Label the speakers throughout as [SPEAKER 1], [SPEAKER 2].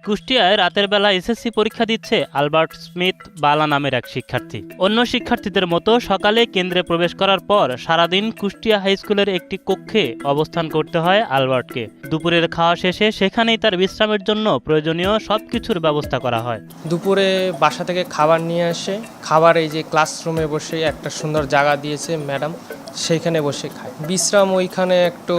[SPEAKER 1] কুষ্টিয়ায় রাতের বেলা এসএসসি পরীক্ষা দিচ্ছে আলবার্ট স্মিথ বালা নামের এক শিক্ষার্থী। অন্য শিক্ষার্থীদের মতো সকালে কেন্দ্রে প্রবেশ করার পর সারাদিন কুষ্টিয়া হাই স্কুলের একটি কক্ষে অবস্থান করতে হয় আলবার্টকে। দুপুরের খাওয়া শেষে সেখানেই তার বিশ্রামের জন্য প্রয়োজনীয় সবকিছুর ব্যবস্থা করা হয়।
[SPEAKER 2] দুপুরে বাসা থেকে খাবার নিয়ে আসে, খাবার এই যে ক্লাসরুমে বসে একটা সুন্দর জায়গা দিয়েছে ম্যাডাম, সেইখানে বসে খায়। বিশ্রাম ওইখানে একটু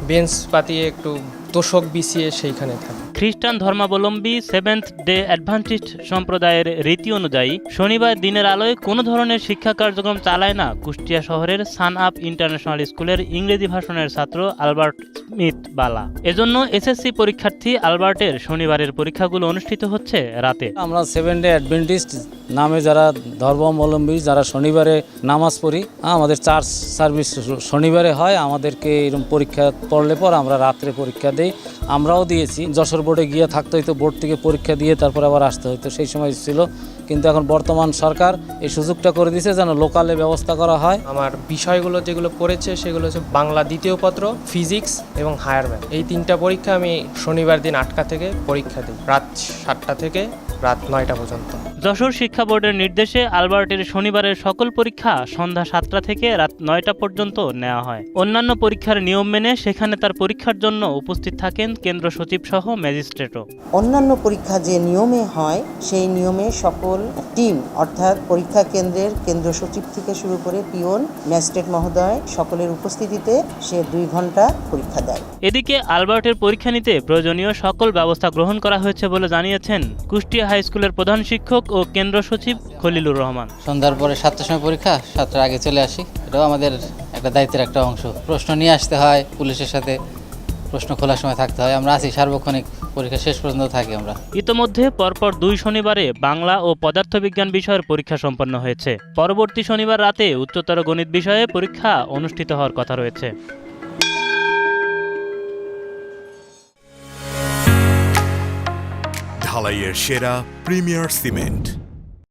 [SPEAKER 2] বেঞ্চ পাতিয়ে একটু তোষক বিছিয়ে সেইখানে থাকে।
[SPEAKER 1] খ্রিস্টান ধর্মাবলম্বী সেভেন্থ ডে অ্যাডভেন্টিস্ট সম্প্রদায়ের রীতি অনুযায়ী শনিবার দিনের আলোয় কোনো ধরনের শিক্ষা কার্যক্রম চালায় না কুষ্টিয়া শহরের সান আপ ইন্টারন্যাশনাল স্কুলের ইংরেজি ভাষণের ছাত্র আলবার্ট স্মিথ বালা। এজন্য এসএসসি পরীক্ষার্থী আলবার্টের শনিবারের পরীক্ষাগুলো অনুষ্ঠিত হচ্ছে রাতে।
[SPEAKER 3] আমরা সেভেন্থ ডে অ্যাডভেন্টিস্ট নামে যারা ধর্মাবলম্বী যারা শনিবারে নামাজ পড়ি, আমাদের চার্চ সার্ভিস শনিবারে হয়। আমাদেরকে এরকম পরীক্ষা পড়লে পর আমরা রাত্রে পরীক্ষা দিই। আমরাও দিয়েছি। যশোর বোর্ডে গিয়ে থাকতে হইতো, বোর্ড থেকে পরীক্ষা দিয়ে তারপর আবার আসতে হইতো, সেই সময় ছিল। কিন্তু এখন বর্তমান সরকার এই সুযোগটা করে দিয়েছে যেন লোকালে ব্যবস্থা করা হয়।
[SPEAKER 2] আমার বিষয়গুলো যেগুলো পড়েছে সেগুলো হচ্ছে বাংলা দ্বিতীয় পত্র, ফিজিক্স এবং হায়ার ম্যাথ। এই তিনটা পরীক্ষা আমি শনিবার দিন 8টা থেকে পরীক্ষা দিই, রাত 7টা থেকে রাত 9টা পর্যন্ত।
[SPEAKER 1] যশোর শিক্ষা বোর্ডের নির্দেশে আলবার্টের শনিবারের সকল পরীক্ষা সন্ধ্যা 7টা থেকে রাত 9টা পর্যন্ত নেওয়া হয়। অন্যান্য পরীক্ষার নিয়ম মেনে সেখানে তার পরীক্ষার জন্য উপস্থিত থাকেন কেন্দ্র সচিব সহ ম্যাজিস্ট্রেটও।
[SPEAKER 4] অন্যান্য পরীক্ষা যে নিয়মে হয় সেই নিয়মে সকল টিম অর্থাৎ পরীক্ষা কেন্দ্রের কেন্দ্র সচিব থেকে শুরু করে পিওন, ম্যাজিস্ট্রেট মহোদয় সকলের উপস্থিতিতে সে 2 ঘন্টা পরীক্ষা দেয়।
[SPEAKER 1] এদিকে আলবার্টের পরীক্ষা নিতে প্রয়োজনীয় সকল ব্যবস্থা গ্রহণ করা হয়েছে বলে জানিয়েছেন কুষ্টিয়া হাই স্কুলের প্রধান শিক্ষক ও কেন্দ্র সচিব খলিলুর রহমান।
[SPEAKER 5] সন্ধ্যার পরে 7টার সময় পরীক্ষা, 7টার আগে চলে আসি। এটাও আমাদের একটা দায়িত্বের একটা অংশ। প্রশ্ন নিয়ে আসতে হয়, পুলিশের সাথে প্রশ্ন খোলার সময় থাকতে হয়। আমরা আছি সার্বক্ষণিক, পরীক্ষা শেষ পর্যন্ত থাকি আমরা।
[SPEAKER 1] ইতোমধ্যে পরপর 2 শনিবারে বাংলা ও পদার্থবিজ্ঞান বিষয়ের পরীক্ষা সম্পন্ন হয়েছে। পরবর্তী শনিবার রাতে উচ্চতর গণিত বিষয়ে পরীক্ষা অনুষ্ঠিত হওয়ার কথা রয়েছে।
[SPEAKER 6] ঢালাইয়ের সেরা প্রিমিয়ার সিমেন্ট।